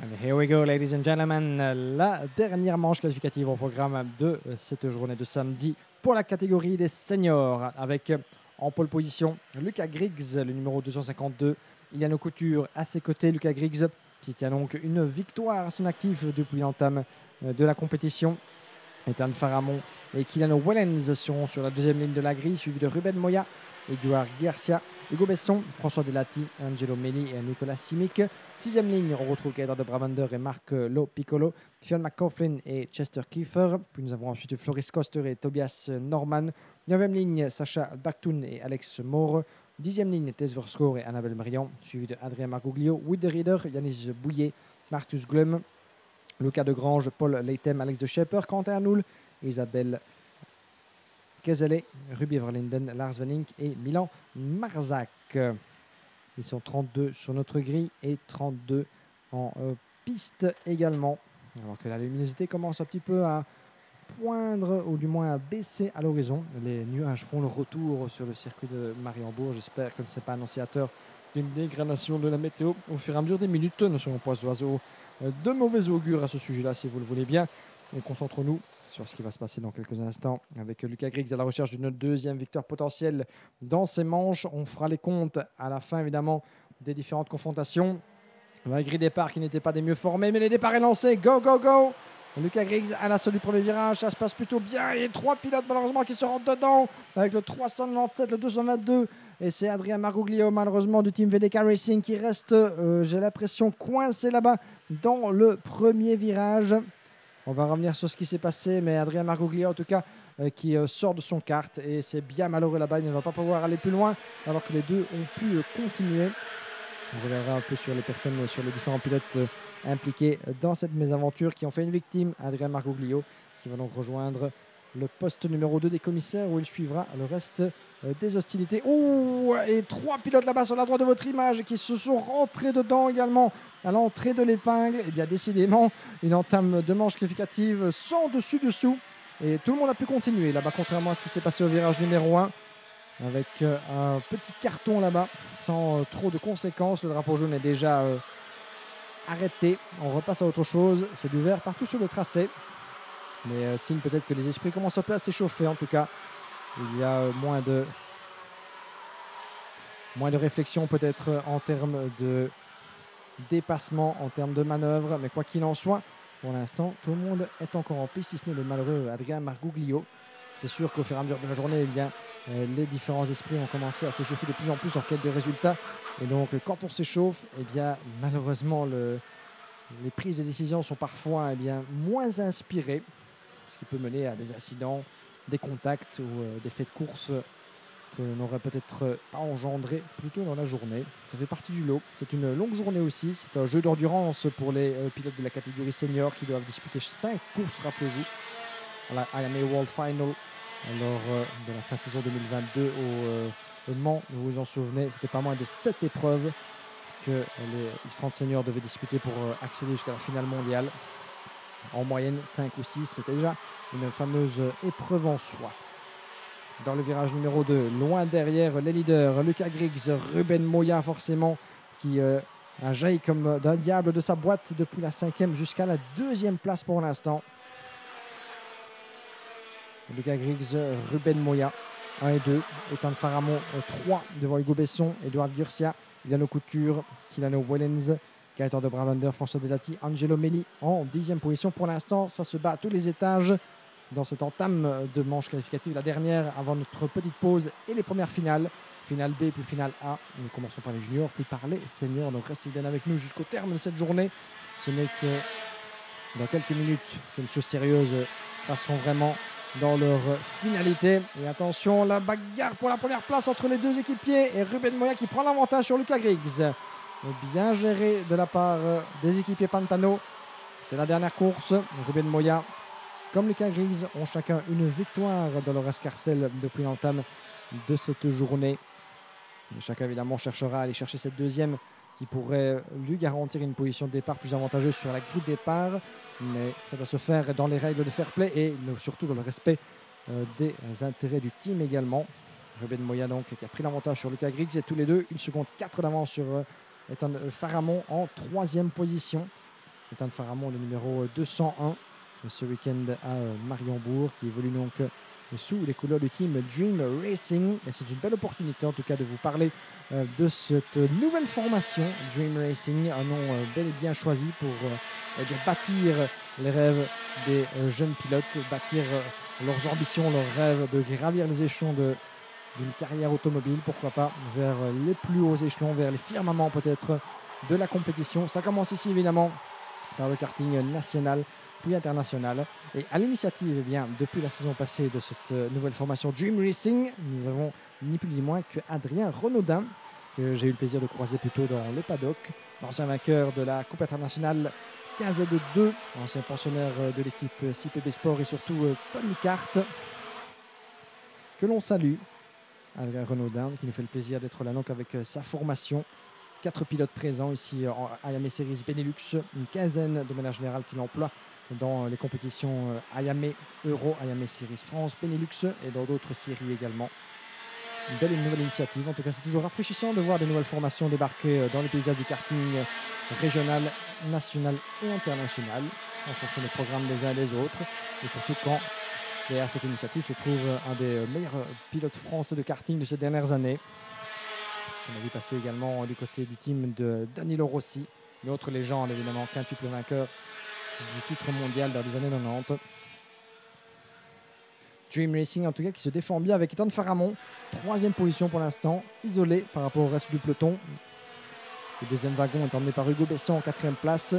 And here we go, ladies and gentlemen. La dernière manche qualificative au programme de cette journée de samedi pour la catégorie des seniors. Avec en pole position Lucas Griggs, le numéro 252. Iliano Couture à ses côtés. Lucas Griggs qui tient donc une victoire à son actif depuis l'entame de la compétition. Ethan Faramon et Kilano Wellens seront sur la deuxième ligne de la grille, suivi de Ruben Moya, Eduard Garcia, Hugo Besson, François Delati, Angelo Meli et Nicolas Simic. Sixième ligne, on retrouve Gaëtan de Brabander et Marc Lo Piccolo, Fionn McCaughlin et Chester Kiefer. Puis nous avons ensuite Floris Koster et Tobias Norman. Neuvième ligne, Sacha Baktoun et Alex Moore. Dixième ligne, Tess Verskoor et Annabelle Marian, suivi de Adrien Margoglio, Wood de Rieder, Yanis Bouillet, Marcus Glum, Lucas de Grange, Paul Leitem, Alex de Schepper, Quentin Arnoul, Isabelle Kezele, Ruby Verlinden, Lars Venink et Milan Marzak. Ils sont 32 sur notre grille et 32 en piste également. Alors que la luminosité commence un petit peu à poindre ou du moins à baisser à l'horizon. Les nuages font le retour sur le circuit de Mariembourg. J'espère que ce n'est pas annonciateur d'une dégradation de la météo au fur et à mesure des minutes. Ne soyons pas oiseaux de mauvais augure à ce sujet-là, si vous le voulez bien. Et concentrons-nous sur ce qui va se passer dans quelques instants avec Lucas Griggs à la recherche d'une deuxième victoire potentielle dans ces manches. On fera les comptes à la fin, évidemment, des différentes confrontations. La grille départ qui n'était pas des mieux formés, mais les départs est lancé. Go, go, go! Lucas Griggs à l'assaut du premier virage, ça se passe plutôt bien. Et trois pilotes malheureusement qui se rentrent dedans avec le 397, le 222. Et c'est Adrien Margoglio malheureusement du team VDK Racing qui reste, j'ai l'impression, coincé là-bas dans le premier virage. On va revenir sur ce qui s'est passé, mais Adrien Margoglio en tout cas qui sort de son kart. Et c'est bien malheureux là-bas, il ne va pas pouvoir aller plus loin alors que les deux ont pu continuer. On reviendra un peu sur les personnes, sur les différents pilotes impliqués dans cette mésaventure qui ont fait une victime, Adrien Margoglio, qui va donc rejoindre le poste numéro 2 des commissaires où il suivra le reste des hostilités. Oh, et trois pilotes là-bas sur la droite de votre image qui se sont rentrés dedans également à l'entrée de l'épingle. Et bien décidément, une entame de manche qualificative sans dessus-dessous. Et tout le monde a pu continuer là-bas, contrairement à ce qui s'est passé au virage numéro 1. Avec un petit carton là-bas, sans trop de conséquences. Le drapeau jaune est déjà arrêté. On repasse à autre chose. C'est du vert partout sur le tracé. Mais signe peut-être que les esprits commencent un peu à s'échauffer. En tout cas, il y a moins de réflexion peut-être en termes de dépassement, en termes de manœuvre. Mais quoi qu'il en soit, pour l'instant, tout le monde est encore en piste, si ce n'est le malheureux Adrien Margoglio. C'est sûr qu'au fur et à mesure de la journée, eh bien, les différents esprits ont commencé à s'échauffer de plus en plus en quête de résultats. Et donc, quand on s'échauffe, eh bien, malheureusement, les prises de décision sont parfois eh bien, moins inspirées, ce qui peut mener à des incidents, des contacts ou des faits de course que l'on n'aurait peut-être pas engendré plus tôt dans la journée. Ça fait partie du lot. C'est une longue journée aussi. C'est un jeu d'endurance pour les pilotes de la catégorie senior qui doivent disputer 5 courses, rappelez-vous, à la IMA World Final lors de la fin de saison 2022 au Mans. Vous vous en souvenez, c'était pas moins de 7 épreuves que les X30 seniors devaient disputer pour accéder jusqu'à la finale mondiale. En moyenne, 5 ou 6, c'était déjà une fameuse épreuve en soi. Dans le virage numéro 2, loin derrière les leaders, Lucas Griggs, Ruben Moya forcément, qui a jailli comme d'un diable de sa boîte depuis la 5e jusqu'à la 2e place pour l'instant. Lucas Griggs, Ruben Moya, 1 et 2. Ethan Faramon, 3 devant Hugo Besson, Eduard Garcia, Iliano Couture, Kilano Wellens, Gaëtan de Brabander, François Delati, Angelo Meli en 10e position. Pour l'instant, ça se bat à tous les étages dans cette entame de manche qualificative, la dernière avant notre petite pause et les premières finales. Finale B puis finale A. Nous commençons par les juniors puis par les seniors. Donc restez bien avec nous jusqu'au terme de cette journée. Ce n'est que dans quelques minutes que les choses sérieuses passeront vraiment dans leur finalité. Et attention, la bagarre pour la première place entre les deux équipiers et Ruben Moya qui prend l'avantage sur Lucas Griggs. Bien géré de la part des équipiers Pantano. C'est la dernière course. Ruben Moya comme Lucas Griggs ont chacun une victoire dans leur escarcelle depuis l'entame de cette journée. Et chacun évidemment cherchera à aller chercher cette deuxième qui pourrait lui garantir une position de départ plus avantageuse sur la grille de départ. Mais ça doit se faire dans les règles de fair play et surtout dans le respect des intérêts du team également. Ruben Moya donc qui a pris l'avantage sur Lucas Griggs et tous les deux 1 seconde 4 d'avance sur Ethan Faramon en 3e position. Ethan Faramond, le numéro 201, ce week-end à Mariembourg, qui évolue donc sous les couleurs du team Dream Racing. Et c'est une belle opportunité en tout cas de vous parler de cette nouvelle formation Dream Racing, un nom bel et bien choisi pour de bâtir les rêves des jeunes pilotes, bâtir leurs ambitions, leurs rêves de gravir les échelons d'une carrière automobile, pourquoi pas, vers les plus hauts échelons, vers les firmaments peut-être de la compétition. Ça commence ici évidemment par le karting national puis international. Et à l'initiative, eh bien, depuis la saison passée de cette nouvelle formation Dream Racing, nous avons ni plus ni moins que Adrien Renaudin, que j'ai eu le plaisir de croiser plus tôt dans le paddock, ancien vainqueur de la Coupe internationale 15Z2, ancien pensionnaire de l'équipe CPB Sport et surtout Tony Kart, que l'on salue. Adrien Renaudin qui nous fait le plaisir d'être là donc avec sa formation. 4 pilotes présents ici en AMA Series Benelux, une quinzaine de manière générale qui l'emploient dans les compétitions AMA Euro, AMA Series France, Benelux et dans d'autres séries également. Une belle et nouvelle initiative. En tout cas, c'est toujours rafraîchissant de voir des nouvelles formations débarquer dans les paysages du karting régional, national et international, en fonction des programmes des uns et des autres. Et surtout quand, derrière cette initiative, se trouve un des meilleurs pilotes français de karting de ces dernières années. On a vu passer également du côté du team de Danilo Rossi, une autre légende évidemment, quintuple vainqueur du titre mondial dans les années 90. Dream Racing en tout cas qui se défend bien avec Ethan Faramond, 3e position pour l'instant, isolé par rapport au reste du peloton. Le deuxième wagon est emmené par Hugo Besson en 4e place,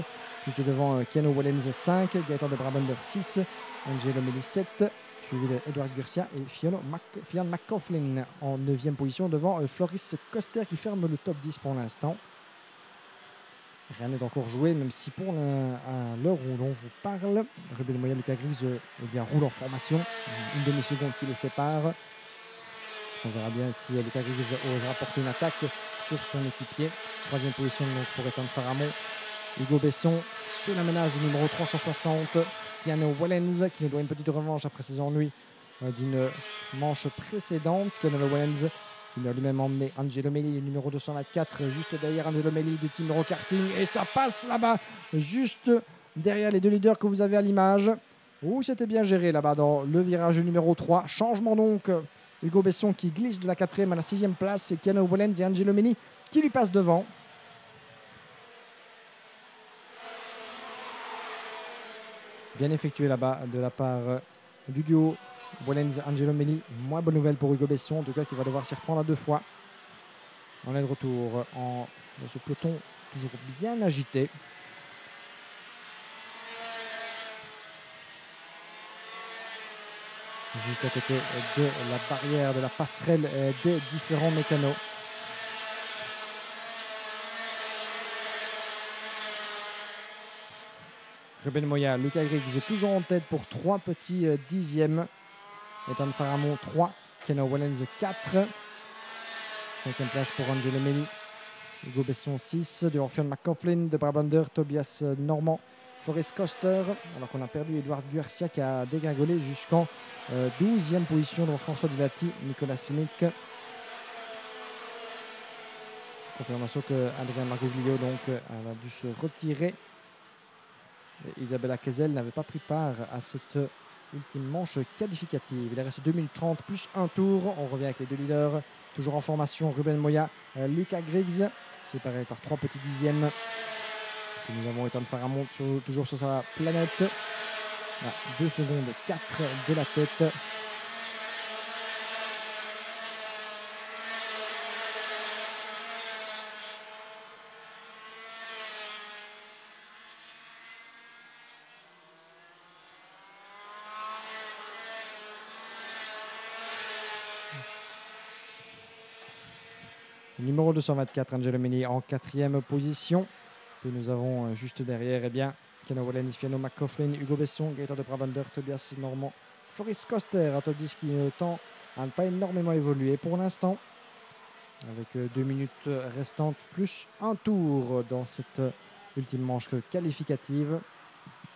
juste devant Keanu Wellens 5, Gaëtan de Brabander 6, Angelo Melli 7, suivi d'Edouard Gurcia et Fionn McCaughlin en 9e position devant Floris Coster qui ferme le top 10 pour l'instant. Rien n'est encore joué, même si pour à l'heure où l'on vous parle, Ruben Moya, Lucas Griggs roule en formation, une demi-seconde qui les sépare. On verra bien si Lucas Griggs osera porter une attaque sur son équipier. 3e position donc pour Ethan Faramond. Hugo Besson sur la menace du numéro 360. Keanu Wellens qui nous doit une petite revanche après ses ennuis d'une manche précédente. Keanu Wellens qui a lui-même emmené Angelo Melli, le numéro 224, juste derrière Angelo Melli du team Eurokarting. Et ça passe là-bas, juste derrière les deux leaders que vous avez à l'image. C'était bien géré là-bas dans le virage numéro 3. Changement donc, Hugo Besson qui glisse de la 4e à la 6e place. C'est Keanu Wellens et Angelo Melli qui lui passent devant. Bien effectué là-bas de la part du duo Wellens-Angelo Melli. Moins bonne nouvelle pour Hugo Besson, en tout cas qui va devoir s'y reprendre à 2 fois. On est de retour dans ce peloton toujours bien agité. Juste à côté de la barrière, de la passerelle des différents mécanos. Ruben Moya, Lucas Griggs toujours en tête pour 3 petits dixièmes. Ethan Faramond 3, Keanu Wellens 4. 5e place pour Angelo Melli. Hugo Besson 6, devant Fionn McCaughlin, de Brabander, Tobias Normand, Forrest Coster. Alors qu'on a perdu Edouard Gurcia qui a dégringolé jusqu'en 12e position devant François Duvati, Nicolas Simic. Confirmation que Adrien Margoglio donc a dû se retirer. Isabella Kezel n'avait pas pris part à cette ultime manche qualificative. Il reste 2 minutes 30 plus un tour. On revient avec les deux leaders. Toujours en formation, Ruben Moya, Lucas Griggs, séparés par 3 petits dixièmes. Et nous avons Ethan Faramond toujours sur sa planète. À 2 secondes 4 de la tête. Numéro 224, Angelo Melli en 4e position. Puis nous avons juste derrière, Keanu Wellens, Fionn McCaughlin, Hugo Besson, Gaëtan de Brabander, Tobias Normand, Forrest Coster, un top 10 qui tend à ne pas énormément évoluer pour l'instant. Avec 2 minutes restantes plus un tour dans cette ultime manche qualificative.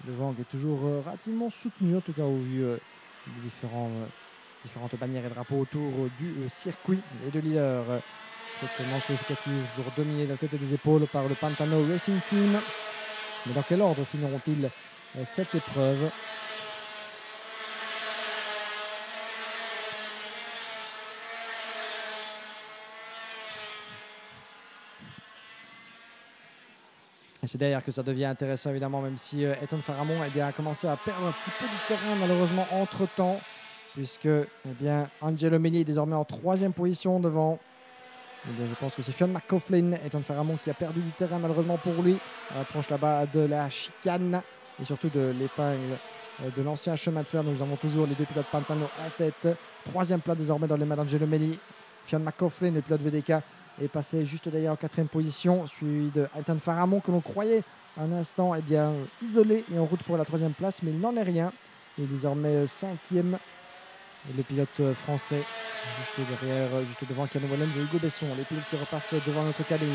Le vent est toujours relativement soutenu, en tout cas au vu des différentes bannières et drapeaux autour du circuit. Les deux leaders. Cette manche qualificative toujours dominée de la tête et des épaules par le Pantano Racing Team. Mais dans quel ordre finiront-ils cette épreuve? Et c'est derrière que ça devient intéressant, évidemment, même si Ethan Faramond a commencé à perdre un petit peu du terrain, malheureusement, entre-temps, puisque Angelo Melli est désormais en 3e position devant. Je pense que c'est Fionn McCaughlin, Ethan Faramond, qui a perdu du terrain, malheureusement pour lui. On approche là-bas de la chicane et surtout de l'épingle de l'ancien chemin de fer. Nous avons toujours les deux pilotes Pantano en tête. 3e place désormais dans les mains d'Angelo Melli. Fionn McCaughlin, le pilote VDK, est passé juste derrière en 4e position, suivi de Ethan Faramond, que l'on croyait un instant isolé et en route pour la 3e place, mais il n'en est rien. Il est désormais 5e. Le pilote français, juste devant Ken Willems et Hugo Besson, les pilotes qui repassent devant notre cabine.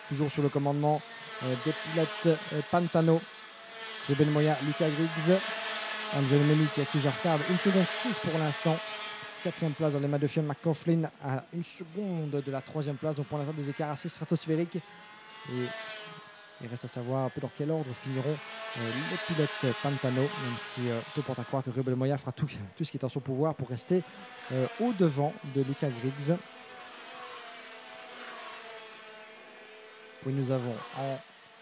Toujours sur le commandement des pilotes Pantano, Ruben Moya, Luca Griggs, Angelo Melli qui accuse un retard de 1 seconde 6 pour l'instant. 4e place dans les mains de Fionn McCaughlin à 1 seconde de la 3e place. Donc pour l'instant des écarts assez stratosphériques. Et il reste à savoir un peu dans quel ordre finiront les pilotes Pantano, même si tout porte à croire que Ruben Moya fera tout ce qui est en son pouvoir pour rester au-devant de Luca Griggs. Puis nous avons en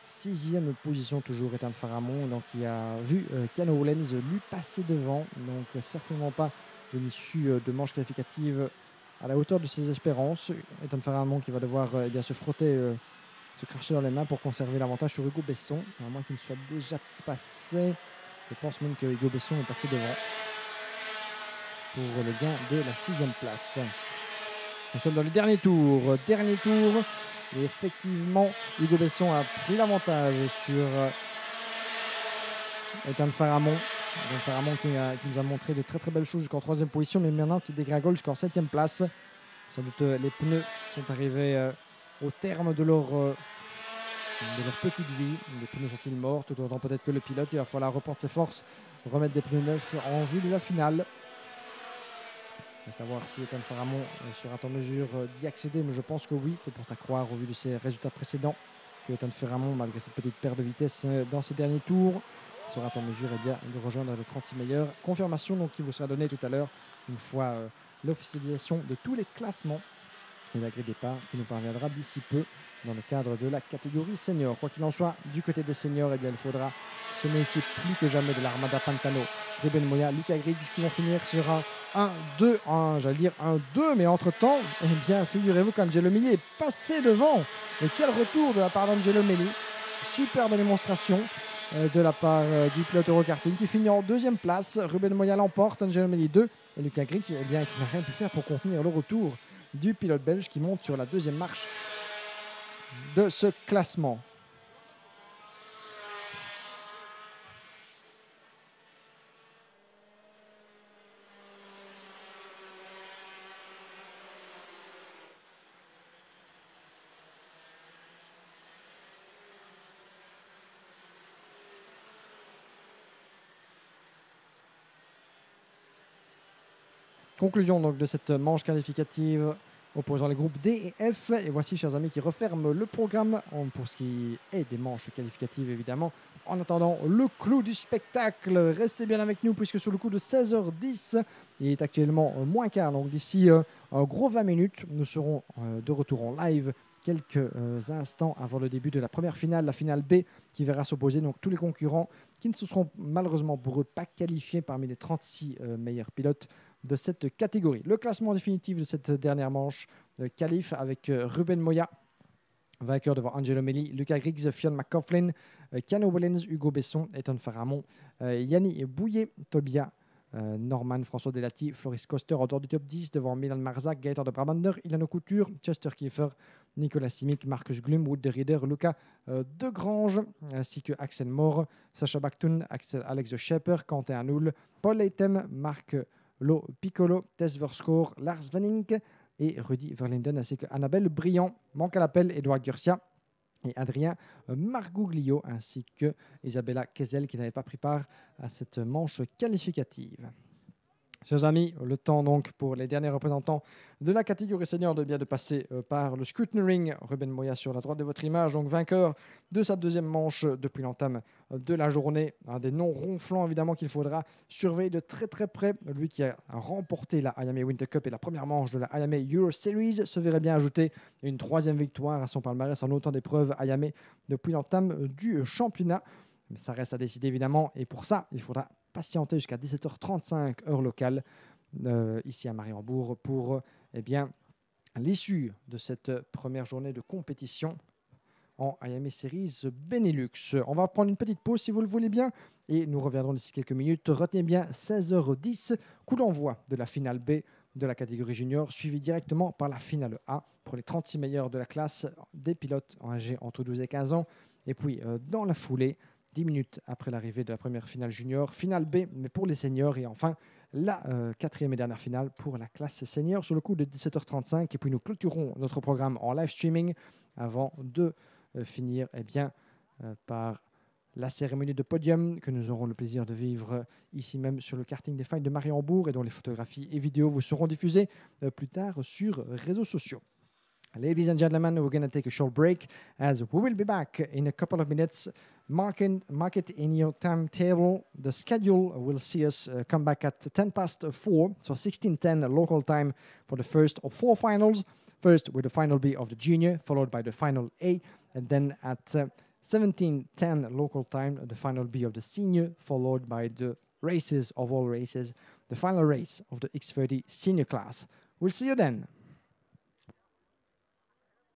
6e position toujours Ethan Faramond, donc qui a vu Ken Willems lui passer devant. Donc certainement pas une issue de manche qualificative à la hauteur de ses espérances. Ethan Faramond qui va devoir se frotter, se cracher dans les mains pour conserver l'avantage sur Hugo Besson, à moins qu'il ne soit déjà passé. Je pense même que Hugo Besson est passé devant pour le gain de la 6e place. Nous sommes dans le dernier tour. Et effectivement, Hugo Besson a pris l'avantage sur Ethan Faramond. Ethan Faramond qui nous a montré de très très belles choses jusqu'en 3e position, mais maintenant qui dégringole jusqu'en 7e place. Sans doute les pneus sont arrivés au terme de leur petite vie. Les pneus sont-ils morts? Tout autant peut-être que le pilote. Il va falloir reprendre ses forces, remettre des pneus neufs en vue de la finale. Reste à voir si Ethan Faramond sera en mesure d'y accéder, mais je pense que oui, tout porte à croire au vu de ses résultats précédents que Ethan Faramond, malgré cette petite perte de vitesse dans ses derniers tours, sera en mesure de rejoindre les 36 meilleurs. Confirmation donc qui vous sera donnée tout à l'heure une fois l'officialisation de tous les classements et la grille départ qui nous parviendra d'ici peu dans le cadre de la catégorie senior. Quoi qu'il en soit, du côté des seniors, il faudra se méfier plus que jamais de l'Armada Pantano, Ruben Moya, Luca Griggs qui vont finir sur un 1-2, mais entre-temps, figurez-vous qu'Angelo Melli est passé devant. Et quel retour de la part d'Angelo Melli. Superbe démonstration de la part du pilote Eurokarting qui finit en 2e place. Ruben Moya l'emporte, Angelo Melli 2 et Luca Griggs qui n'a rien pu faire pour contenir le retour du pilote belge qui monte sur la 2e marche de ce classement. Conclusion donc de cette manche qualificative opposant les groupes D et F. Et voici, chers amis, qui referme le programme pour ce qui est des manches qualificatives, évidemment. En attendant le clou du spectacle, restez bien avec nous puisque sur le coup de 16h10, il est actuellement moins quart. Donc d'ici un gros 20 minutes, nous serons de retour en live quelques instants avant le début de la première finale, la finale B, qui verra s'opposer donc tous les concurrents qui ne se seront malheureusement pour eux pas qualifiés parmi les 36 meilleurs pilotes de cette catégorie. Le classement définitif de cette dernière manche qualif avec Ruben Moya, vainqueur devant Angelo Melli, Luca Griggs, Fionn McCaughlin, Ken Willems, Hugo Besson, Ethan Faramond, Yanni Bouillet, Tobia, Norman, François Delati, Floris Koster en dehors du top 10 devant Milan Marzac, Gaëtan de Brabander, Ilano Couture, Chester Kiefer, Nicolas Simic, Marcus Glum, Wood de Rieder, Luca Degrange, ainsi que Axel Moore, Sacha Bactun, Alex Schepper, Quentin Anoul, Paul Leitem, Marc Lo Piccolo, Tess Verscore, Lars Venink et Rudy Verlinden, ainsi que Annabelle Briand. Manque à l'appel, Edouard Gurcia et Adrien Marguglio, ainsi que Isabella Kesel qui n'avait pas pris part à cette manche qualificative. Chers amis, le temps donc pour les derniers représentants de la catégorie senior de bien de passer par le scrutiny ring. Ruben Moya sur la droite de votre image, donc vainqueur de sa deuxième manche depuis l'entame de la journée. Un des noms ronflants évidemment qu'il faudra surveiller de très très près. Lui qui a remporté la IMA Winter Cup et la première manche de la IMA Euro Series se verrait bien ajouter une troisième victoire à son palmarès en autant d'épreuves IMA depuis l'entame du championnat. Mais ça reste à décider évidemment et pour ça, il faudra patienter jusqu'à 17h35 heure locale ici à Mariembourg pour l'issue de cette première journée de compétition en IMA Series Benelux. On va prendre une petite pause si vous le voulez bien et nous reviendrons d'ici quelques minutes. Retenez bien 16h10, coup d'envoi de la finale B de la catégorie junior, suivi directement par la finale A pour les 36 meilleurs de la classe des pilotes âgés entre 12 et 15 ans. Et puis dans la foulée, 10 minutes après l'arrivée de la première finale junior, finale B, mais pour les seniors, et enfin la quatrième et dernière finale pour la classe senior sur le coup de 17h35. Et puis nous clôturons notre programme en live streaming avant de finir par la cérémonie de podium que nous aurons le plaisir de vivre ici même sur le karting des Failles de Mariembourg et dont les photographies et vidéos vous seront diffusées plus tard sur réseaux sociaux. Ladies and gentlemen, we're going to take a short break as we will be back in a couple of minutes. Mark it in your timetable. The schedule will see us come back at 4:10, so 16:10 local time for the first of 4 finals. First with the final B of the junior, followed by the final A, and then at 17:10 local time, the final B of the senior, followed by the races of all races, the final race of the X30 senior class. We'll see you then.